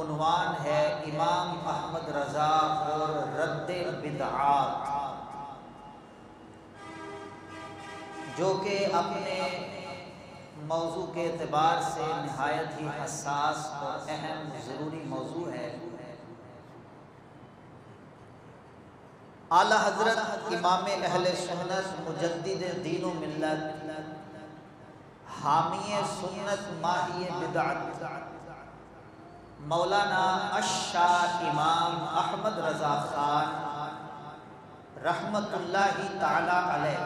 عنوان ہے امام احمد رضا اور رد بدعات، جو کہ اپنے موضوع کے اعتبار سے نہایت ہی حساس اور اہم ضروری موضوع ہے۔ اعلیٰ حضرت امام اہل سنت مجدد دین و ملت، حامی سنت ماحی بدعت، مولانا الشاہ امام احمد رضا خان رحمت اللہ تعالی علیہ،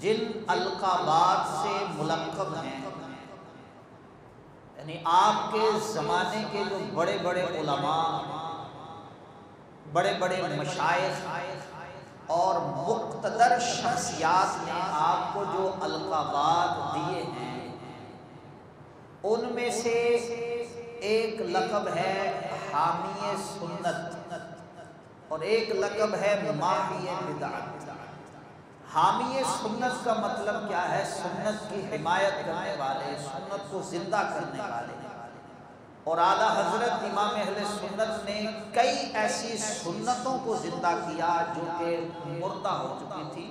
جن القابات سے ملقب ہیں، یعنی آپ کے زمانے کے جو بڑے بڑے علماء، بڑے بڑے مشائخ اور مقتدر شخصیات نے آپ کو جو القابات دیے ہیں، ان میں سے ایک لقب ہے حامی سنت اور ایک لقب ہے ماحی بدعت۔ حامی سنت کا مطلب کیا ہے؟ سنت کی حمایت کرنے والے، سنت کو زندہ کرنے والے۔ اور اعلیٰ حضرت امام اہل سنت نے کئی ایسی سنتوں کو زندہ کیا جو کہ مردہ ہو چکی تھی،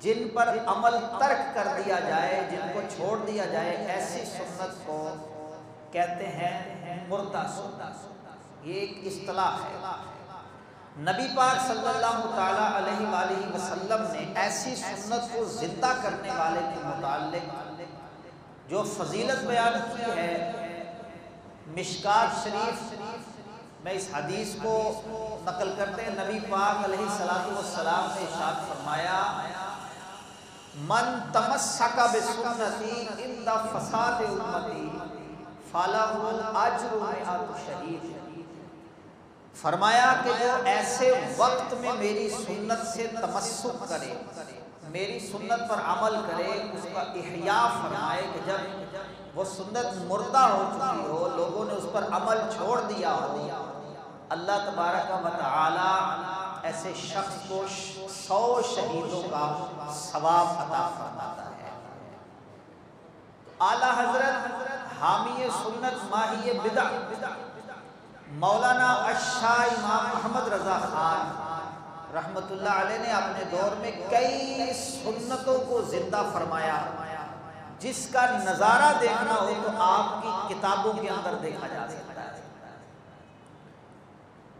جن پر عمل ترک کر دیا جائے، جن کو چھوڑ دیا جائے، ایسی سنت کو کہتے ہیں مردہ سنت۔ یہ ایک اصطلاح ہے۔ نبی پاک صلی اللہ تعالیٰ علیہ وآلہ وسلم نے ایسی سنت کو زندہ کرنے والے کے متعلق جو فضیلت بیان کی ہے، مشکات شریف میں اس حدیث کو نقل کرتے ہیں، نبی پاک علیہ السلام نے ارشاد فرمایا، من تمسک بسنتی عند فساد امتی فلہ اجر مئات شہید۔ فرمایا کہ جو ایسے وقت میں میری سنت سے تمسک کرے، میری سنت پر عمل کرے، اس کا احیاء فرمائے کہ جب وہ سنت مردہ ہو چکی ہو، لوگوں نے اس پر عمل چھوڑ دیا ہو، اللہ تبارک و تعالی ایسے شخص کو 100 شہیدوں کا ثواب عطا فرماتا ہے۔ اعلیٰ حضرت حامی سنت ماحی بدعت مولانا الشاہ امام احمد رضا خان رحمت اللہ علیہ نے اپنے دور میں کئی سنتوں کو زندہ فرمایا، جس کا نظارہ دیکھنا ہو تو آپ کی کتابوں کے اندر دیکھا جا سکتا ہے،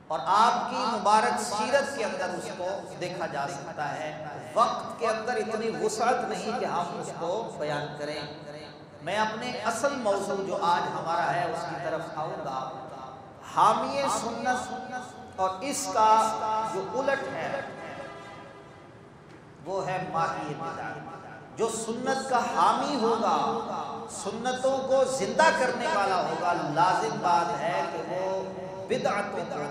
اور آپ کی مبارک سیرت کے اندر اس کو دیکھا جا سکتا ہے۔ وقت کے اندر اتنی وسعت نہیں کہ ہم اس کو بیان کریں۔ میں اپنے اصل موضوع جو آج ہمارا ہے اس کی طرف آؤں گا۔ حامی سنت اور اس کا جو الٹ ہے وہ ہے ماحی بدعت۔ جو سنت کا حامی ہوگا، سنتوں کو زندہ کرنے والا ہوگا، لازم بات ہے کہ وہ بدعتوں کو،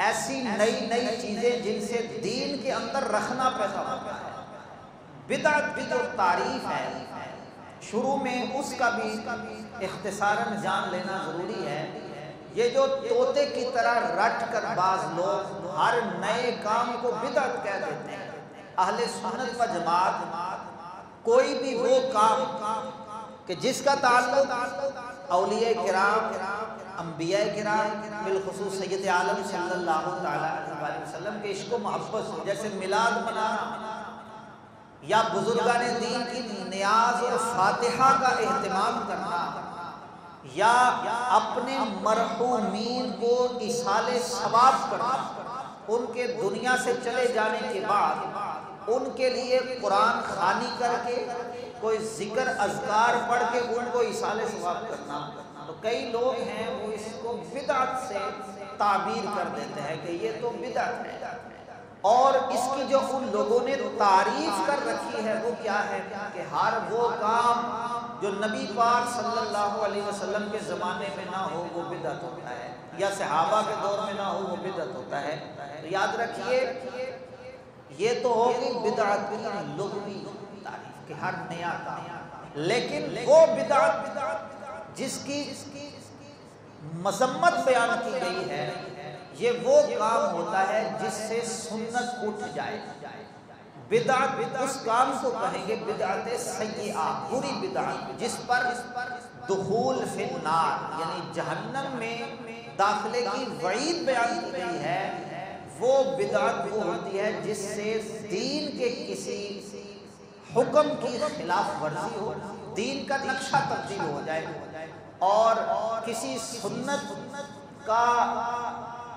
ایسی نئی نئی چیزیں جن سے دین کے اندر رکھنا پیدا ہوتا ہے۔ بدعت کی جو تعریف ہے، شروع میں اس کا بھی اختصاراً جان لینا ضروری ہے۔ یہ جو طوطے کی طرح رٹ کر بعض لوگ ہر نئے کام کو بدعت کہہ دیتے ہیں، اہل سنت و جماعت کوئی بھی وہ کام کہ جس کا تعلق اولیاء کرام، انبیاء کرام، بالخصوص سید عالم صلی اللہ تعالیٰ علیہ وسلم کے عشق و محبت سے، جیسے میلاد منانا یا بزرگان دین کی نیاز اور فاتحہ کا اہتمام کرنا، یا اپنے مرحومین کو ایصال ثواب کرنا، ان کے دنیا سے چلے جانے کے بعد ان کے لیے قرآن خوانی کر کے کوئی ذکر اذکار پڑھ کے ان کو ایصال ثواب کرنا، تو کئی لوگ ہیں وہ اس کو بدعت سے تعبیر کر دیتے ہیں کہ یہ تو بدعت ہے۔ اور اس کی جو ان لوگوں نے تعریف کر رکھی ہے وہ کیا ہے کہ ہر وہ کام جو نبی پاک صلی اللہ علیہ وسلم کے زمانے میں نہ ہو وہ بدعت ہوتا ہے، یا صحابہ کے دور میں نہ ہو وہ بدعت ہوتا ہے۔ تو یاد رکھیے، یہ تو ہوگی بدعت کی لغوی تعریف کہ ہر نیا کام، لیکن وہ بدعت جس کی مذمت بیان کی گئی ہے، یہ وہ کام ہوتا ہے جس سے سنت اٹھ جائے، بدعت اس کام کو کہیں گے بدعت سیئہ، بری بدعت، جس پر دخول فی النار یعنی جہنم میں داخلے کی وعید بیان کی گئی ہے، وہ بدعت وہ ہوتی ہے جس سے دین کے کسی حکم کی خلاف ورزی ہو، دین کا نقشہ تبدیل ہو جائے اور کسی سنت کا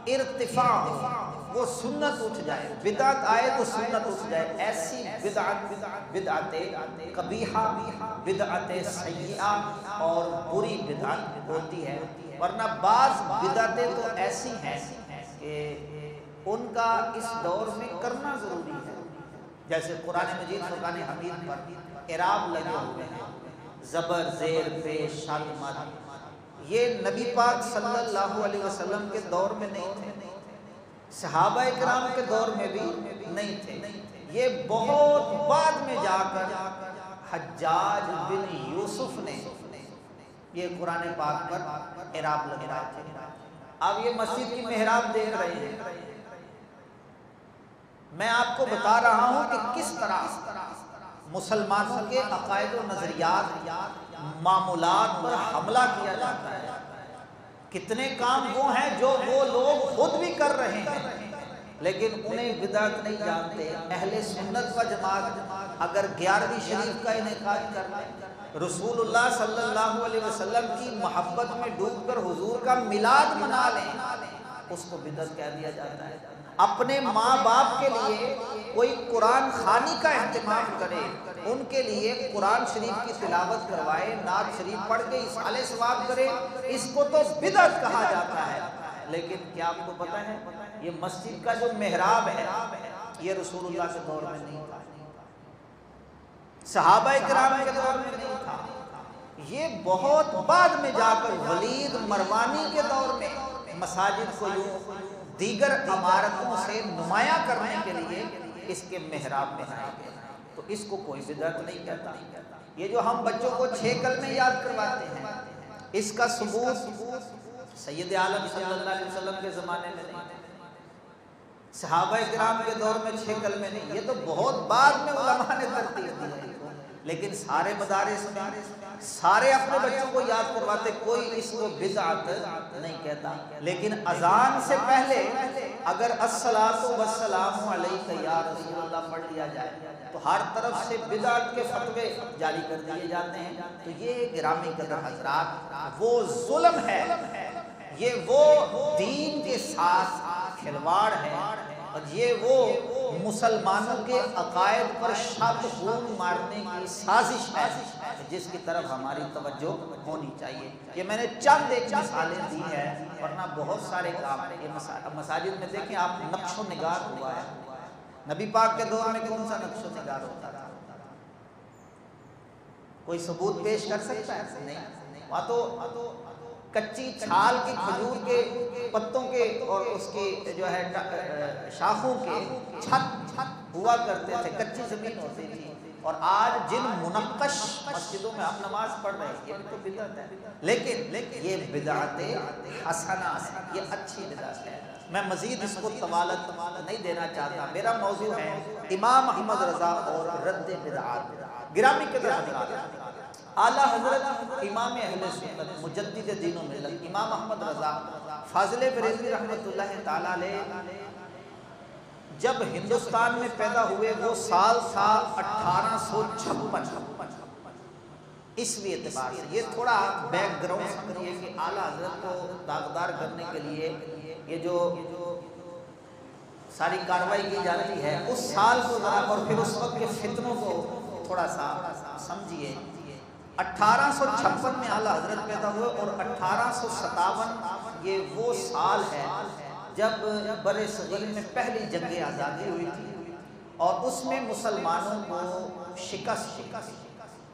ارتفاع ہو، وہ سنت اٹھ جائے، بدعت آئے تو سنت اٹھ جائے، ایسی بدعت قبیحہ، بدعت سیئہ اور بری بدعت ہوتی ہے۔ ورنہ بعض بدعتیں تو ایسی ہیں کہ ان کا اس دور میں کرنا ضروری ہے، جیسے قرآن مجید فرقان حمید پر اعراب لگے ہوئے ہیں، زبر، زیر، پیش، شد، مد، یہ نبی پاک صلی اللہ علیہ وسلم کے دور میں نہیں تھے، صحابہ کرام کے دور میں بھی نہیں تھے، یہ بہت بعد میں جا کر حجاج بن یوسف نے یہ قرآن پاک پر اعراب لگائے تھے۔ اب یہ مسجد کی محراب دیکھ رہے ہیں، میں آپ کو بتا رہا ہوں کہ کس طرح مسلمانوں کے عقائد و نظریات، معمولات پر حملہ کیا جاتا ہے۔ کتنے کام وہ ہیں جو وہ لوگ خود بھی کر رہے ہیں لیکن انہیں بدعت نہیں جانتے۔ اہل سنت و جماعت اگر 11ویں شریف کا انعقاد کر لیں، رسول اللہ صلی اللہ علیہ وسلم کی محبت میں ڈوب کر حضور کا میلاد منا لیں، اس کو بدعت کہہ دیا جاتا ہے۔ اپنے ماں باپ کے لیے کوئی قرآن خوانی کا اہتمام کرے، ان کے لیے قرآن شریف کی تلاوت کروائے، نعت شریف پڑھ کے اصحال ثواب کرے، اس کو تو بدعت کہا جاتا ہے۔ لیکن کیا آپ کو پتہ ہے یہ مسجد کا جو محراب ہے یہ رسول اللہ کے دور میں نہیں تھا، صحابہ کرام کے دور میں نہیں تھا، یہ بہت بعد میں جا کر ولید مروانی کے دور میں مساجد کو یوں دیگر عمارتوں سے نمایاں کرنے کے لیے اس کے محراب بنائے گئے، تو اس کو کوئی بدعت نہیں کہتا۔ یہ جو ہم بچوں کو 6 کلمے یاد کرواتے ہیں، اس کا ثبوت سید عالم صلی اللہ علیہ وسلم کے زمانے میں نہیں، صحابہ کرام کے دور میں 6 کلمے نہیں، یہ تو بہت بعد میں علماء نے ترتیب دی، لیکن سارے مدارس میں سارے اپنے بچوں کو یاد کرواتے، کوئی اس کو بدعت نہیں کہتا۔ لیکن اذان سے پہلے اگر الصلاۃ والسلام علیک یا رسول اللہ پڑھ لیا جائے تو ہر طرف سے بدعت کے فتوے جاری کر دیے جاتے ہیں۔ تو یہ گرامی قدر حضرات وہ ظلم ہے، یہ وہ دین کے ساتھ کھلواڑ ہے، اور یہ وہ مسلمانوں کے عقائد پر شب خون مارنے کی سازش ہے جس کی طرف ہماری توجہ ہونی چاہیے۔ یہ میں نے چند ایک مثالیں دی ہیں، ورنہ بہت سارے کام ہیں۔ یہ مساجد میں دیکھیں آپ، نقش و نگار ہوا ہے، نبی پاک کے دور میں کون سا نقش و نگار ہوتا تھا؟ کوئی ثبوت پیش کر سکتا ہے؟ نہیں، وہاں تو کچی چھال کی کھجور کے پتوں کے اور اس کی جو ہے شاخوں کے چھت ہوا کرتے تھے، کچی زمین ہوتی تھی۔ اور آج جن منقش مسجدوں میں ہم نماز پڑھ رہے ہیں یہ بھی تو بدعت ہے، لیکن یہ بدعت حسنہ ہے، یہ اچھی بدعت ہے۔ میں مزید اس کو طوالت نہیں دینا چاہتا، میرا موضوع ہے امام احمد رضا اور رد بدعات۔ گرامی قدر حضرات، اعلیٰ حضرت امام اہل سنت مجدد دین و ملت امام احمد رضا فاضل بریلوی رحمۃ اللہ تعالی علیہ جب ہندوستان میں پیدا ہوئے وہ سال تھا 1856 عیسوی اعتبار سے۔ یہ تھوڑا بیک گراؤنڈ سمجھیے کہ اعلیٰ حضرت کو داغدار کرنے کے لیے یہ جو ساری کارروائی کی جاتی ہے اس سال کو ذرا اور پھر اس وقت کے فتنوں کو تھوڑا سا سمجھیے۔ 1856 میں اعلیٰ حضرت پیدا ہوئے اور 1857 یہ وہ سال ہے جب بر صغیر میں پہلی جنگ آزادی ہوئی تھی اور اس میں مسلمانوں کو شکست،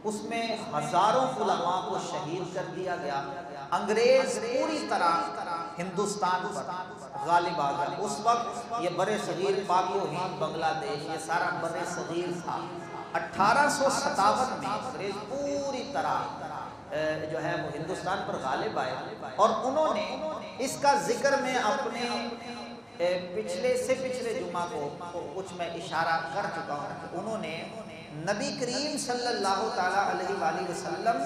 اس میں ہزاروں علماء کو شہید کر دیا گیا۔ انگریز پوری طرح ہندوستان پر غالب آ گیا۔ اس وقت یہ بر صغیر پاک و ہند، بنگلہ دیش، یہ سارا بر صغیر تھا۔ 1857 میں انگریز پوری طرح جو ہے وہ ہندوستان پر غالب آئے اور انہوں نے اس کا ذکر میں اپنے پچھلے جمعہ کو کچھ میں اشارہ کر چکا ہوں کہ انہوں نے نبی کریم صلی اللہ تعالیٰ علیہ وآلہ وسلم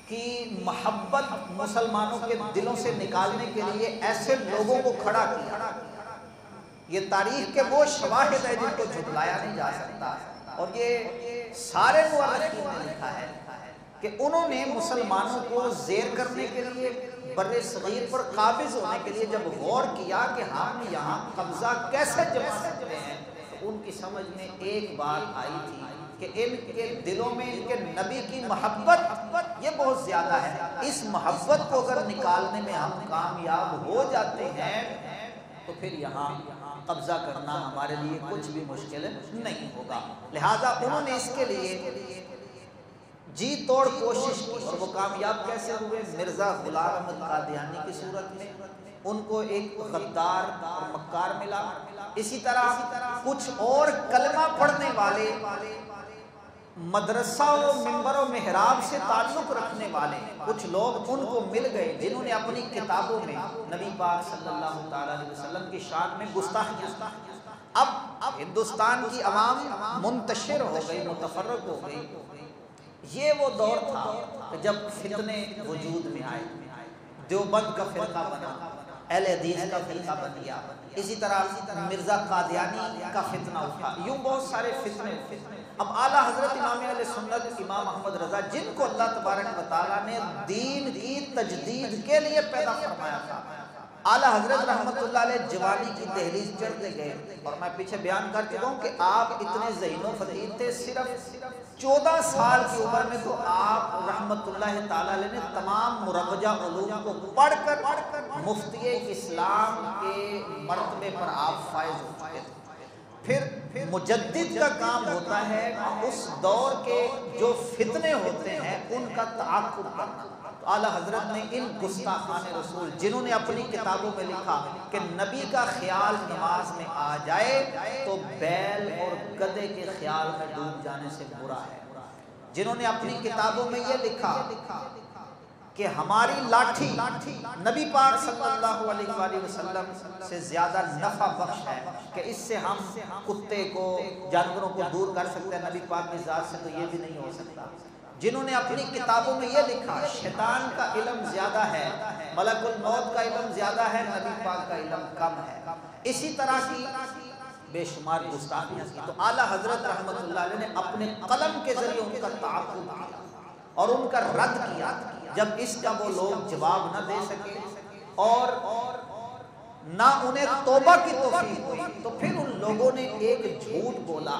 کی محبت مسلمانوں کے دلوں سے نکالنے کے لیے ایسے لوگوں کو کھڑا کیا. یہ تاریخ کے وہ شواہد ہیں جن کو جھٹلایا نہیں جا سکتا، اور یہ سارے مورخین نے لکھا ہے کہ انہوں نے مسلمانوں کو زیر کرنے کے لیے، بر صغیر پر قابض ہونے کے لیے جب غور کیا کہ ہم یہاں قبضہ کیسے جما سکتے ہیں، تو ان کی سمجھ میں ایک بات آئی تھی کہ ان کے دلوں میں ان کے نبی کی محبت یہ بہت زیادہ ہے. اس محبت کو اگر نکالنے میں ہم کامیاب ہو جاتے ہیں تو پھر یہاں قبضہ کرنا ہمارے لیے کچھ بھی مشکل نہیں ہوگا. لہذا انہوں نے اس کے لیے جی توڑ کوشش کی، اور وہ کامیاب کیسے ہوئے؟ مرزا غلام احمد قادیانی کی صورت میں ان کو ایک غدار اور مکار ملا. اسی طرح کچھ اور کلمہ پڑھنے والے، مدرسہ و منبر و محراب سے تعلق رکھنے والے کچھ لوگ ان کو مل گئے جنہوں نے اپنی کتابوں میں نبی پاک صلی اللہ تعالیٰ علیہ وسلم کی شان میں گستاخیاں. اب ہندوستان کی عوام منتشر ہو گئی، متفرق ہو گئی. یہ وہ دور تھا کہ جب فتنے وجود میں آئے. دیوبند کا فرقہ بنا، اہل حدیث کا فرقہ بن گیا، اسی طرح مرزا قادیانی کا فتنہ اٹھا، یوں بہت سارے فتنے. اب اعلیٰ حضرت امام اہل سنت امام احمد رضا، جن کو اللہ تبارک و تعالیٰ نے دین کی تجدید کے لیے پیدا فرمایا تھا، اعلیٰ حضرت رحمت اللہ علیہ جوانی کی دہلیز چڑھتے گئے. اور میں پیچھے بیان کر چکا ہوں کہ آپ اتنے ذہین و فطین تھے، صرف 14 سال کی عمر میں تو آپ رحمت اللہ تعالیٰ علیہ نے تمام مروجہ علوم کو پڑھ کر مفتی اسلام کے مرتبے پر آپ فائز ہو چکے تھے. پھر مجدد کا کام ہوتا ہے اس دور کے جو فتنے ہوتے ہیں ان کا تعاقب کرنا. اعلیٰ حضرت نے ان گستاخان رسول جنہوں نے اپنی کتابوں میں لکھا کہ نبی کا خیال نماز میں آ جائے تو بیل اور گدھے کے خیال میں ڈوب جانے سے برا ہے، جنہوں نے اپنی کتابوں میں یہ لکھا کہ ہماری لاٹھی نبی پاک صلی اللہ علیہ وآلہ وسلم سے زیادہ نفع بخش ہے کہ اس سے ہم کتے کو، جانوروں کو دور کر سکتے ہیں، نبی پاک کی ذات سے تو یہ بھی نہیں ہو سکتا. جنہوں نے اپنی کتابوں میں یہ لکھا شیطان کا علم زیادہ ہے، ملک الموت کا علم زیادہ ہے، نبی پاک کا علم کم ہے. اسی طرح کی بے شمار گستاخیاں کی. تو اعلیٰ حضرت رحمت اللہ علیہ نے اپنے قلم کے ذریعے ان کا تعاقب کیا اور ان کا رد کیا. جب اس کا وہ لوگ جواب نہ دے سکے اور نہ انہیں توبہ کی توفیق ہوئی تو پھر ان لوگوں نے ایک جھوٹ بولا.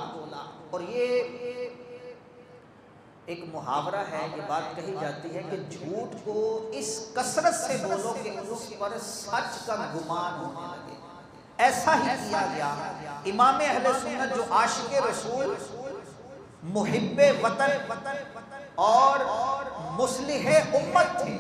اور یہ ایک محاورہ ہے، یہ بات کہی جاتی ہے کہ جھوٹ کو اس کثرت سے بولو کہ اس پر سچ کا گمان ہونے لگے. ایسا ہی کیا گیا. امام اہل سنت جو عاشق رسول، محب وطن اور مصلح امت تھے،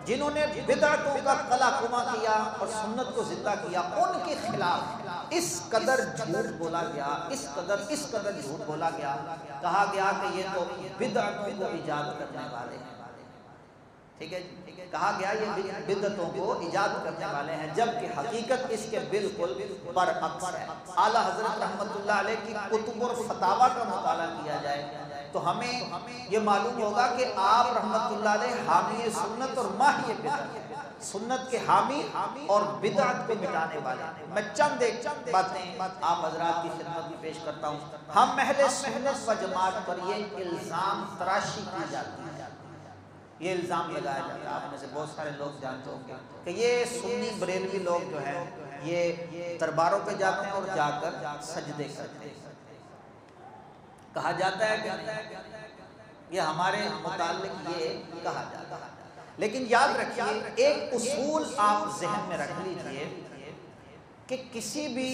جنہوں نے بدعتوں کا قلع کما کیا اور سنت کو زندہ کیا، ان کے خلاف اس قدر جھوٹ بولا گیا، اس قدر جھوٹ بولا گیا. کہا گیا کہ یہ تو بدعتوں کو ایجاد کرنے والے ہیں. ٹھیک ہے، کہا گیا یہ بدعتوں کو ایجاد کرنے والے ہیں، جبکہ حقیقت اس کے بالکل برعکس ہے. اعلیٰ حضرت رحمت اللہ علیہ کی کتب اور فتاوی کا مطالعہ کیا جائے تو ہمیں یہ معلوم ہوگا کہ آپ رحمت اللہ علیہ حامی سنت اور ماہی بدعت، سنت کے حامی اور بدعت کو مٹانے والے. میں چند باتیں آپ حضرات کی خدمت میں پیش کرتا ہوں. ہم اہل سنت و جماعت پر یہ الزام تراشی کی جاتی ہے، یہ الزام لگایا جاتا ہے، آپ میں سے بہت سارے لوگ جانتے ہوں گے کہ یہ سنی بریلوی لوگ جو ہیں یہ درباروں پہ جاتے ہیں اور جا کر سجدے کرتے ہیں. کہا جاتا ہے کہ یہ ہمارے متعلق یہ کہا جاتا ہے. لیکن یاد رکھیے ایک اصول آپ ذہن میں رکھ لیجئے کہ کسی بھی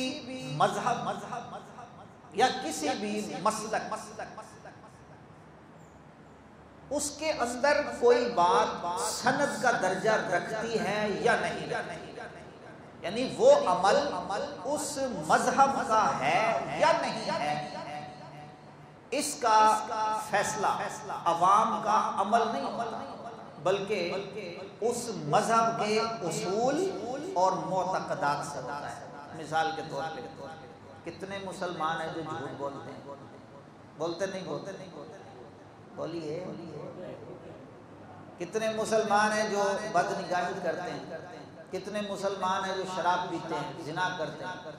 مذہب یا کسی بھی مسلک اس کے اندر کوئی بات سند کا درجہ رکھتی ہے یا نہیں، یعنی وہ عمل اس مذہب کا ہے یا نہیں ہے، اس کا فیصلہ عوام کا عمل نہیں ہوتا، بلکہ اس مذہب کے اصول اور معتقدات سے ہوتا ہے۔ مثال کے طور پہ کتنے مسلمان ہیں جو جھوٹ بولتے ہیں؟ بولتے نہیں بولیے۔ کتنے مسلمان ہیں جو بدنگاہی کرتے ہیں؟ کتنے مسلمان ہیں جو شراب پیتے ہیں، زنا کرتے ہیں؟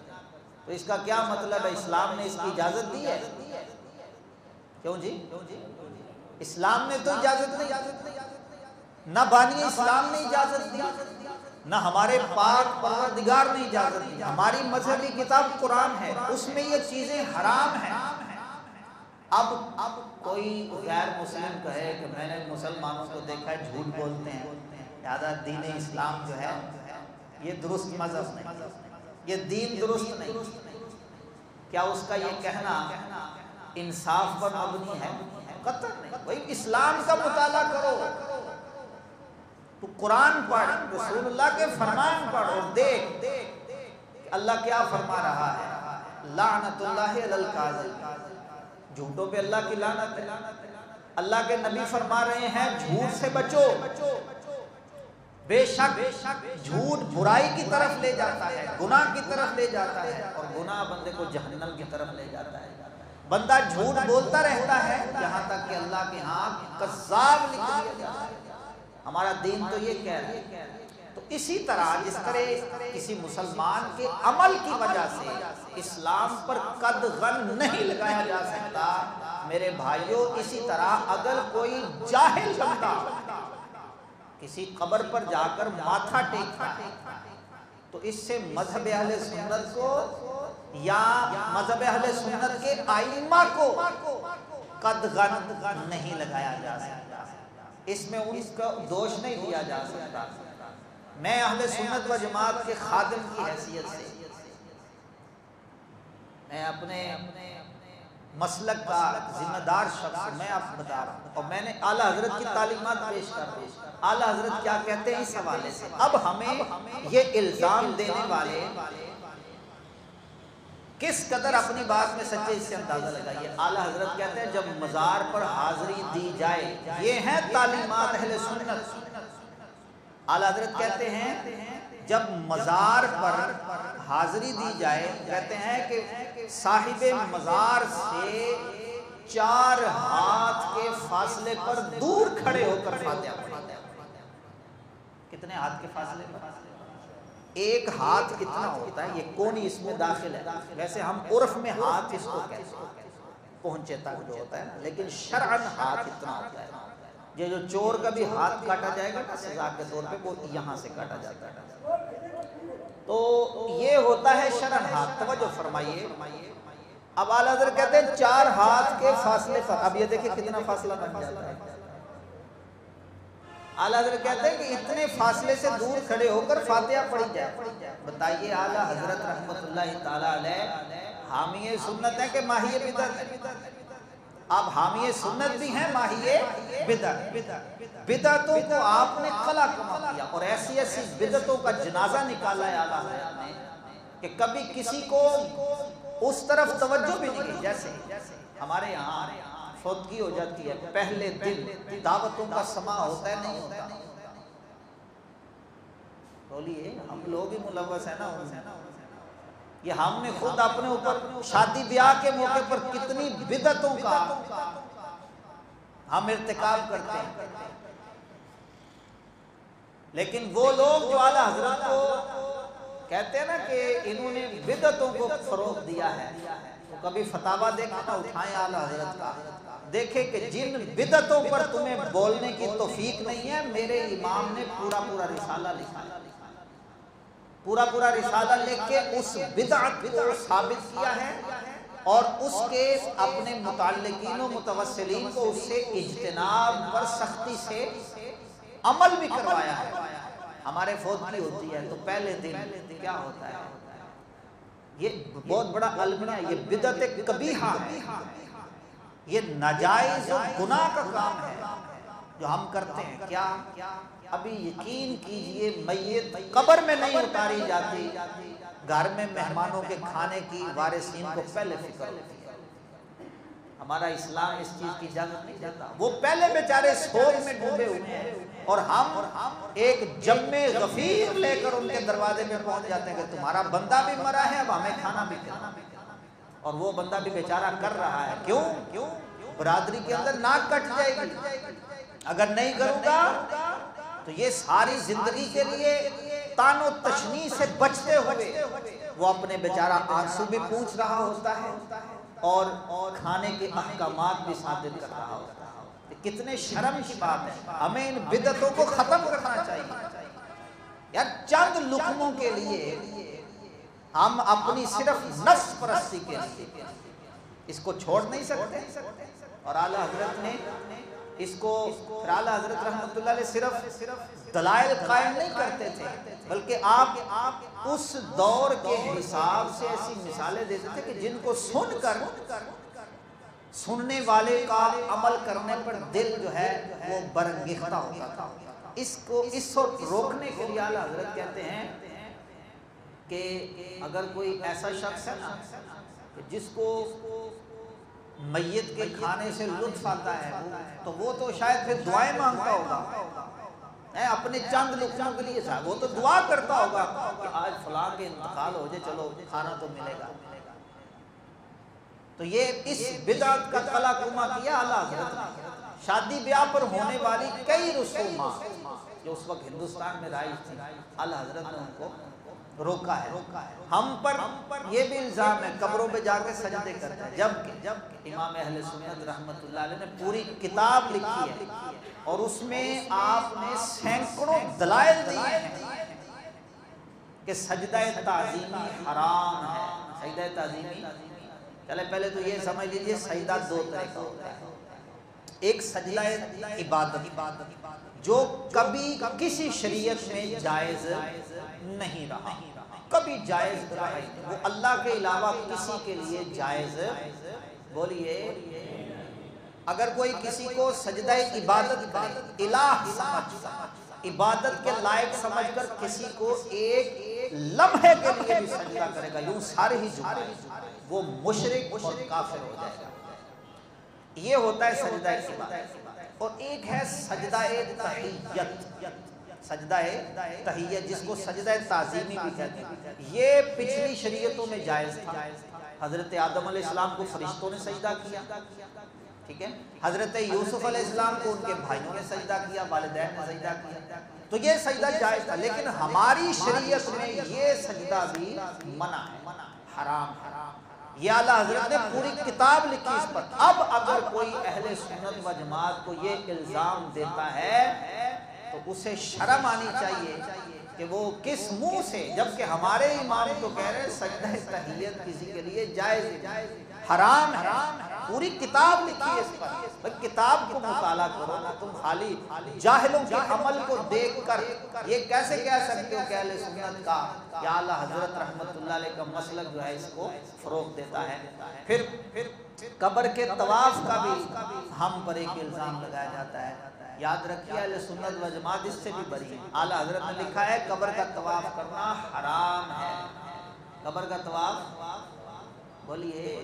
تو اس کا کیا مطلب ہے؟ اسلام نے اس کی اجازت دی ہے؟ کیوں جی؟ اسلام نے تو اجازت نہیں، نہ بانی اسلام نے اجازت دی، نہ ہمارے پاک پروردگار نے اجازت دی۔ ہماری مذہبی کتاب قرآن ہے، اس میں یہ چیزیں حرام ہیں۔ اب کوئی غیر مسلم کہے کہ میں نے مسلمانوں کو دیکھا ہے جھوٹ بولتے ہیں، لہذا دین اسلام جو ہے یہ درست مذہب نہیں، یہ دین درست نہیں، کیا اس کا یہ کہنا انصاف پر مبنی ہے؟ قطعاً نہیں۔ بھائی اسلام کا مطالعہ کرو، تو قرآن پڑھ، رسول اللہ کے فرمان پڑھ اور دیکھ کہ اللہ کیا فرما رہا ہے۔ لعنت اللہ علی الکاذب، جھوٹوں پہ اللہ کی لعنت ہے۔ اللہ کے نبی فرما رہے ہیں جھوٹ سے بچو، بے شک جھوٹ برائی کی طرف لے جاتا ہے، گناہ کی طرف لے جاتا ہے، اور گناہ بندے کو جہنم کی طرف لے جاتا ہے۔ بندہ جھوٹ بولتا رہتا ہے یہاں تک کہ اللہ کے ہاں کذاب لکھ دیا جاتا ہے۔ ہمارا دین تو یہ کہہ رہا ہے۔ تو اسی طرح جس طرح کسی مسلمان کے عمل کی وجہ سے اسلام پر قدغن نہیں لگایا جا سکتا، میرے بھائیوں اسی طرح اگر کوئی جاہل بندہ کسی قبر پر جا کر ماتھا ٹیکتا ہے تو اس سے مذہب اہل سنت کو یا مذہب اہل سنت کے ائمہ کو قدغن نہیں لگایا جا سکتا، اس میں ان کا دوش نہیں دیا جا سکتا۔ میں اہل سنت و جماعت کے خادم کی حیثیت سے میں اپنے مسلک کا ذمہ دار شخص میں آپ بتا رہا ہوں، اور میں نے اعلیٰ حضرت کی تعلیمات پیش کر رہا ہوں۔ اعلیٰ حضرت کیا کہتے ہیں اس حوالے سے؟ اب ہمیں یہ الزام دینے والے کس قدر اپنی بات میں سچے، اس سے اندازہ لگائیے۔ اعلیٰ حضرت کہتے ہیں جب مزار پر حاضری دی جائے، یہ ہیں تعلیمات اہل سنت۔ اعلیٰ حضرت کہتے ہیں جب مزار پر حاضری دی جائے، کہتے ہیں کہ صاحب مزار سے 4 ہاتھ کے فاصلے پر دور کھڑے ہو کر فاتحہ پڑھیں۔ کتنے ہاتھ کے فاصلے پر؟ 1 ہاتھ کتنا ہوتا ہے؟ یہ کونی اس میں داخل ہے، ویسے ہم عرف میں ہاتھ اس کو کہتے ہیں، پہنچے تک جو ہوتا ہے، لیکن شرعاً ہاتھ اتنا ہوتا ہے۔ یہ جو چور کا بھی ہاتھ کاٹا جائے گا نا سزا کے طور پہ، وہ یہاں سے کاٹا جاتا ہے، تو یہ ہوتا ہے شرعاً ہاتھ۔ توجہ فرمائیے، اب اعلیٰ حضرت کہتے ہیں 4 ہاتھ کے فاصلے پر، اب یہ دیکھیں کتنا فاصلہ بن جاتا ہے۔ اعلیٰ حضرت کہتے ہیں کہ اتنے فاصلے سے دور کھڑے ہو کر فاتحہ پڑھی جائے۔ بتائیے اعلیٰ حضرت رحمت اللہ تعالی علیہ حامی سنت ہے کہ ماہی بدعت ہے؟ آپ حامی سنت بھی ہیں، ماہی بدعت۔ بدعتوں کو آپ نے قلع کما دیا، اور ایسی ایسی بدعتوں کا جنازہ نکالا ہے اعلیٰ حضرت نے کہ کبھی کسی کو اس طرف توجہ بھی نہیں کی۔ جیسے ہمارے یہاں فوتگی ہو جاتی ہے، پہلے دن دعوتوں کا سماع ہوتا ہے نہیں ہوتا؟ بولیے، ہم لوگ ہی ملوث ہیں نا ان سے۔ یہ ہم نے خود اپنے اوپر شادی بیاہ کے موقع پر کتنی بدعتوں کا ہم ارتکاب کرتے ہیں، لیکن وہ لوگ جو اعلیٰ حضرت کو کہتے ہیں نا کہ انہوں نے بدعتوں کو فروغ دیا ہے، تو کبھی فتاویٰ دیکھیں نا اٹھائیں اعلیٰ حضرت کا، دیکھیں کہ جن بدعتوں پر تمہیں بولنے کی توفیق نہیں ہے، میرے امام نے پورا رسالہ لکھا ہے، پورا رسالہ لکھ کے اس بدعت کو ثابت کیا ہے، اور اس کے اپنے متعلقین و متوسلین کو اس سے اجتناب پر سختی سے عمل بھی کروایا ہے۔ ہمارے فوتگی ہوتی ہے تو پہلے دن کیا ہوتا ہے؟ یہ بہت بڑا المیہ، یہ بدعت قبیحہ ہے، یہ ناجائز و گناہ کا کام ہے جو ہم کرتے ہیں۔ کیا ابھی یقین کیجئے میت قبر میں نہیں اتاری جاتی، گھر میں مہمانوں کے کھانے کی وارثین کو پہلے فکر ہوتی ہے۔ ہمارا اسلام اس چیز کی اجازت نہیں دیتا. وہ پہلے بیچارے سوگ میں ڈوبے ہوئے ہیں اور ہم ایک جم غفیر لے کر ان کے دروازے میں پہنچ جاتے ہیں کہ تمہارا بندہ بھی مرا ہے، اب ہمیں کھانا بھی کھانا. اور وہ بندہ بھی بیچارہ کر رہا ہے. کیوں؟ برادری کے اندر ناک کٹ جائے گی. اگر نہیں کروں گا تو یہ ساری زندگی کے لیے تان و تشنیع سے بچتے ہوئے وہ اپنے بیچارہ آنسو بھی پونچھ رہا ہوتا ہے اور کھانے کے احکامات بھی صادر کر رہا ہوتا ہے. کتنے شرم کی بات ہے. ہمیں ان بدعتوں کو ختم کرنا چاہیے. یار چند لقموں کے لیے ہم اپنی صرف نفس پرستی کے لیے اس کو چھوڑ نہیں سکتے. اور اعلیٰ حضرت نے اس کو اعلیٰ حضرت رحمۃ اللہ علیہ صرف دلائل قائم نہیں کرتے تھے، بلکہ آپ اس دور کے حساب سے ایسی مثالیں دیتے تھے کہ جن کو سن کر سننے والے کا عمل کرنے پر دل جو ہے وہ برانگیختہ ہوتا تھا. اس کو اس وقت روکنے کے لیے اعلیٰ حضرت کہتے ہیں کہ اگر کوئی ایسا شخص ہے نا کہ جس کو میت کے کھانے سے لطف آتا ہے تو وہ تو شاید پھر دعائیں مانگتا ہوگا اپنے چند لقموں کے لیے. وہ تو دعا کرتا ہوگا کہ آج فلاں کے انتقال ہو جائے، چلو کھانا تو ملے گا. تو یہ اس بدعت کا قلع کما کیا اعلیٰ حضرت نے. شادی بیاہ پر ہونے والی کئی رسومات جو اس وقت ہندوستان میں رائج تھی، اعلیٰ حضرت نے ان کو روکا ہے. ہم پر یہ بھی الزام ہے قبروں پہ جا کے سجدے کرتے ہیں، جبکہ امام اہل سنت رحمۃ اللہ علیہ نے پوری کتاب لکھی ہے اور اس میں آپ نے سینکڑوں دلائل دیے ہیں کہ سجدہ تعظیمی حرام ہے. سجدہ تعظیمی، چلے پہلے تو یہ سمجھ لیجئے سجدہ دو طرح کا ہوتا ہے. ایک سجدہ عبادت جو کبھی کسی شریعت میں جائز نہیں رہا، کبھی جائز رہا ہی نہیں، وہ اللہ کے علاوہ کسی کے لیے جائز. بولیے، اگر کوئی کسی کو سجدہ عبادت کرے، الہ سمجھ، عبادت کے لائق سمجھ کر کسی کو ایک لمحے کے لیے بھی سجدہ کرے گا، یوں سارے ہی جھکائے، وہ مشرک اور کافر ہو جائے گا. یہ ہوتا ہے سجدہ عبادت. اور ایک ہے سجدہ تحیت، سجدہ تحیت جس کو سجدہ تعظیمی بھی کہتے ہیں. یہ پچھلی شریعتوں میں جائز تھا. حضرت آدم علیہ السلام کو فرشتوں نے سجدہ کیا، ٹھیک ہے. حضرت یوسف علیہ السلام کو ان کے بھائیوں نے سجدہ کیا، والدین نے سجدہ کیا، تو یہ سجدہ جائز تھا. لیکن ہماری شریعت میں یہ سجدہ بھی منع ہے، حرام ہے. یہ اعلیٰ حضرت نے پوری کتاب لکھی اس پر. اب اگر کوئی اہل سنت و جماعت کو یہ الزام دیتا ہے تو اسے شرم آنی چاہیے کہ وہ کس منہ سے، جبکہ ہمارے امام تو کہہ رہے ہیں سجدہ تحیت کسی کے لیے جائز حرام ہے. پوری کتاب لکھی ہے اس پر. کتاب کو مطالعہ کرو نا. تم خالی جاہلوں کے عمل کو دیکھ کر یہ کیسے کہہ سکتے ہو کہ اہل سنت کا یا اعلیٰ حضرت رحمت اللہ علیہ کا مسلک جو ہے اس کو فروغ دیتا ہے. پھر قبر کے طواف کا بھی ہم پر ایک الزام لگایا جاتا ہے. یاد رکھیے اہل سنت و جماعت اس سے بھی بری ہے. اعلیٰ حضرت نے لکھا ہے قبر کا طواف کرنا حرام ہے. قبر کا طواف، بولیے،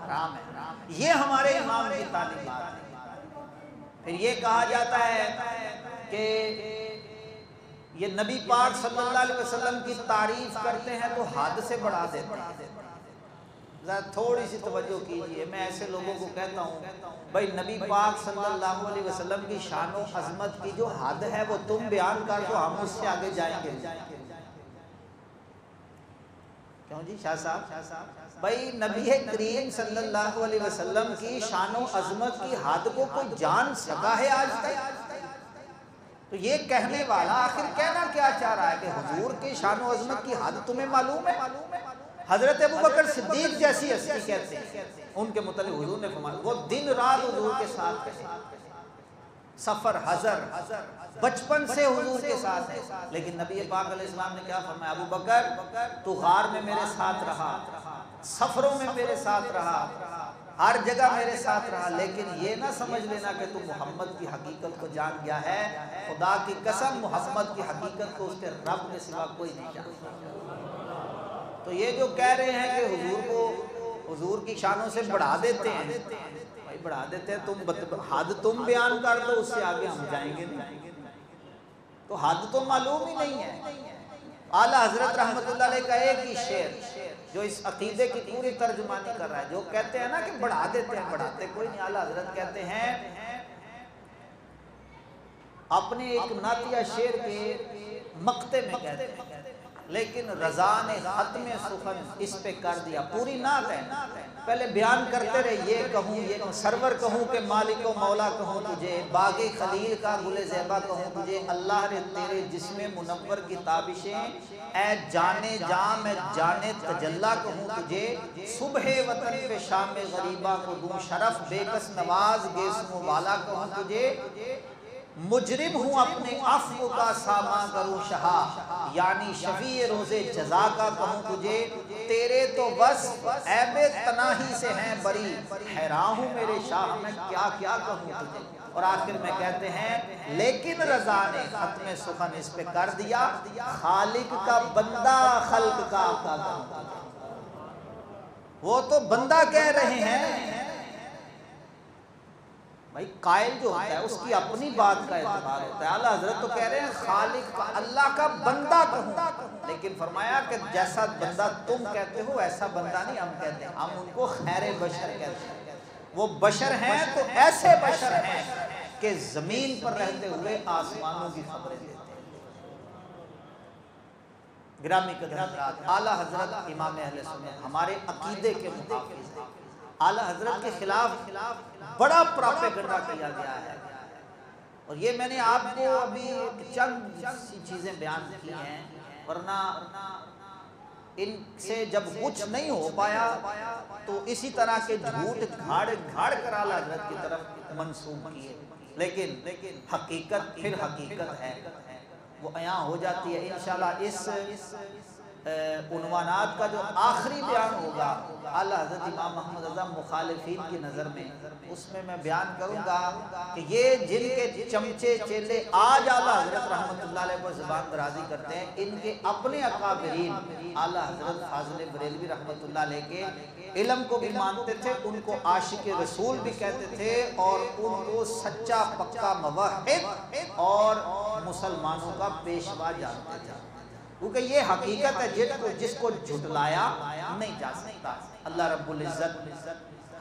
حرام ہے. یہ ہمارے امام کی تعلیمات ہے. پھر یہ کہا جاتا ہے کہ یہ نبی پاک صلی اللہ علیہ وسلم کی تعریف کرتے ہیں تو حد سے بڑھا دیتے ہیں. ذرا تھوڑی سی توجہ کیجئے. میں ایسے لوگوں کو کہتا ہوں بھائی نبی پاک صلی اللہ علیہ وسلم کی شان و عظمت کی جو حد ہے وہ تم بیان کر دو، ہم اس سے آگے جائیں گے. کیوں جی شاہ صاحب؟ بھائی نبی کریم صلی اللہ علیہ وسلم کی شان و عظمت کی حد کو کوئی جان سکا ہے آج تک؟ تو یہ کہنے والا آخر کہنا کیا چاہ رہا ہے کہ حضور کی شان و عظمت کی حد تمہیں معلوم ہے؟ حضرت ابوبکر صدیق جیسی ہستی کہتے ہیں ان کے متعلق حضور نے فرمایا وہ دن رات حضور کے ساتھ تھے، سفر حضر، بچپن سے حضور کے ساتھ ہے. لیکن نبی پاک علیہ السلام نے کیا فرمایا؟ ابوبکر تو غار میں میرے ساتھ رہا، سفروں میں میرے ساتھ رہا، ہر جگہ میرے ساتھ رہا، لیکن یہ نہ سمجھ لینا کہ تو محمد کی حقیقت کو جان گیا ہے. خدا کی قسم محمد کی حقیقت کو اس کے رب کے سوا کوئی نہیں جانتا. تو یہ جو کہہ رہے ہیں کہ حضور کی شانوں سے بڑھا دیتے ہیں، بھائی بڑھا دیتے ہیں، تم حد تم بیان کر دو، اس سے آگے ہم جائیں گے نہیں، تو حد تو معلوم ہی نہیں ہے۔ اعلیٰ حضرت رحمت اللہ علیہ کا ایک ہی شعر جو اس عقیدے کی پوری ترجمانی کر رہا ہے، جو کہتے ہیں نا کہ بڑھا دیتے ہیں، بڑھاتے کوئی نہیں۔ اعلیٰ حضرت کہتے ہیں اپنے ایک نعتیہ شعر کے مقطع میں کہتے ہیں، لیکن رضا نے ختم سخن اس پہ کر دیا، پوری نعت ہے، پہلے بیان کرتے رہے، یہ کہوں یہ کہوں، سرور کہوں کہ مالک و مولا کہوں تجھے، باغ خلیل کا گل زیبا کہوں تجھے، اللہ نے تیرے جسم منور کی تابشیں، اے جانے جاں میں جانے تجلا کہوں تجھے، صبح وطن پہ شام غریبہ کو دوں شرف، بے کس نواز گیسوں والا کہوں تجھے، مجرم ہوں اپنے عفو کا ساما کروں شہا، یعنی شفیع روز جزا کا کہوں تجھے، تیرے تو بس عیب تناہی سے ہیں بری، حیران ہوں میرے شاہ میں کیا کیا کہوں تجھے۔ اور آخر میں کہتے ہیں لیکن رضا نے ختم سخن اس پہ کر دیا، خالق کا بندہ خلق کا آقا کہوں تجھے۔ وہ تو بندہ کہہ رہے ہیں، بھائی قائل جو ہوتا ہے اس کی اپنی بات کا اعتبار ہوتا ہے۔ اعلیٰ حضرت تو کہہ رہے ہیں خالق کا، اللہ کا بندہ کہوں، لیکن فرمایا کہ جیسا بندہ تم کہتے ہو ایسا بندہ نہیں ہم کہتے ہیں، ہم ان کو خیر بشر کہتے ہیں۔ وہ بشر ہیں تو ایسے بشر ہیں کہ زمین پر رہتے ہوئے آسمانوں کی خبریں دیتے ہیں۔ گرامی قدر حضرات، اعلیٰ حضرت امام اہل سنت ہمارے عقیدے کے محافظ ہیں۔ اعلیٰ حضرت کے خلاف بڑا پراپیگنڈا کیا گیا ہے، اور یہ میں نے آپ کو ابھی چند سی چیزیں بیان کی ہیں، ورنہ ان سے جب کچھ نہیں ہو پایا تو اسی طرح کے جھوٹ گھاڑ کر اعلیٰ حضرت کی طرف منسوب کیے، لیکن حقیقت پھر حقیقت ہے، وہ عیاں ہو جاتی ہے۔ انشاءاللہ اس عنوانات کا جو آخری بیان ہوگا اعلیٰ حضرت امام محمد رضا مخالفین کی نظر میں، اس میں بیان کروں گا کہ یہ جن کے چمچے چیلے آج اعلیٰ حضرت رحمت اللہ علیہ کو زبان درازی کرتے ہیں، ان کے اپنے اکابرین اعلیٰ حضرت فاضل بریلوی رحمت اللہ علیہ کے علم کو بھی مانتے تھے، ان کو عاشق رسول بھی کہتے تھے، اور ان کو سچا پکا موحد اور مسلمانوں کا پیشوا جانتے تھے، کیونکہ یہ حقیقت ہے جس کو جھٹلایا نہیں جا سکتا۔ اللہ رب العزت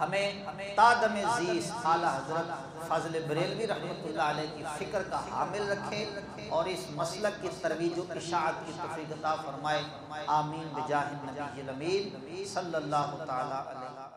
ہمیں تا دم زیست اعلیٰ حضرت فاضل بریلوی رحمت اللہ علیہ کی فکر کا حامل رکھے، اور اس مسلک کی ترویج و اشاعت کی توفیق عطا فرمائے۔ آمین بجاہ النبی الامین صلی اللہ تعالی علیہ